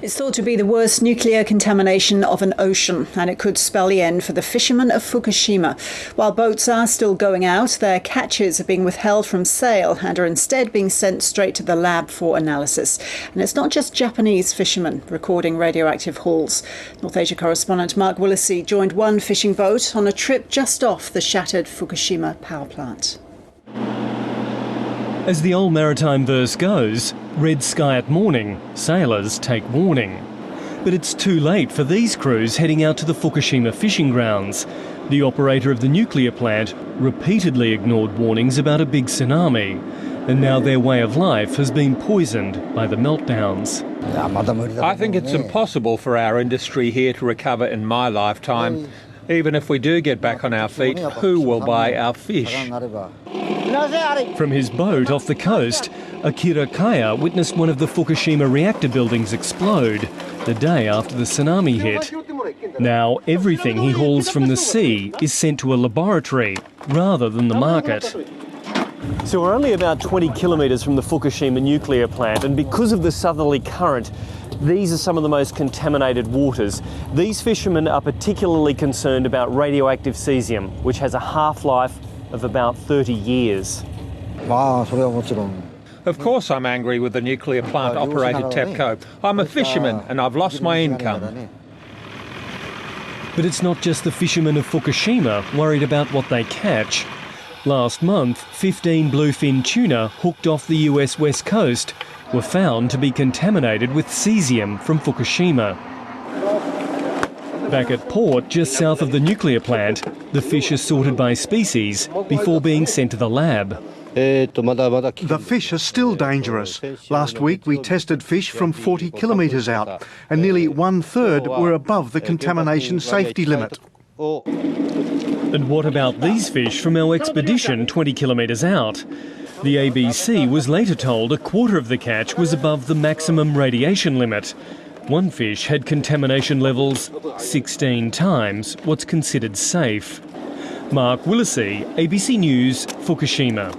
It's thought to be the worst nuclear contamination of an ocean, and it could spell the end for the fishermen of Fukushima. While boats are still going out, their catches are being withheld from sale and are instead being sent straight to the lab for analysis. And it's not just Japanese fishermen recording radioactive hauls. North Asia correspondent Mark Willesee joined one fishing boat on a trip just off the shattered Fukushima power plant. As the old maritime verse goes, red sky at morning, sailors take warning. But it's too late for these crews heading out to the Fukushima fishing grounds. The operator of the nuclear plant repeatedly ignored warnings about a big tsunami, and now their way of life has been poisoned by the meltdowns. I think it's impossible for our industry here to recover in my lifetime. Even if we do get back on our feet, who will buy our fish? From his boat off the coast, Akira Kaya witnessed one of the Fukushima reactor buildings explode the day after the tsunami hit. Now everything he hauls from the sea is sent to a laboratory rather than the market. So we're only about 20 kilometres from the Fukushima nuclear plant, and because of the southerly current, these are some of the most contaminated waters. These fishermen are particularly concerned about radioactive cesium, which has a half-life of about 30 years. Of course I'm angry with the nuclear plant operator TEPCO. I'm a fisherman and I've lost my income. But it's not just the fishermen of Fukushima worried about what they catch. Last month, 15 bluefin tuna hooked off the US west coast were found to be contaminated with cesium from Fukushima. Back at port, just south of the nuclear plant, the fish are sorted by species before being sent to the lab. The fish are still dangerous. Last week we tested fish from 40 kilometres out, and nearly 1/3 were above the contamination safety limit. And what about these fish from our expedition 20 kilometres out? The ABC was later told a quarter of the catch was above the maximum radiation limit. One fish had contamination levels 16 times what's considered safe. Mark Willesee, ABC News, Fukushima.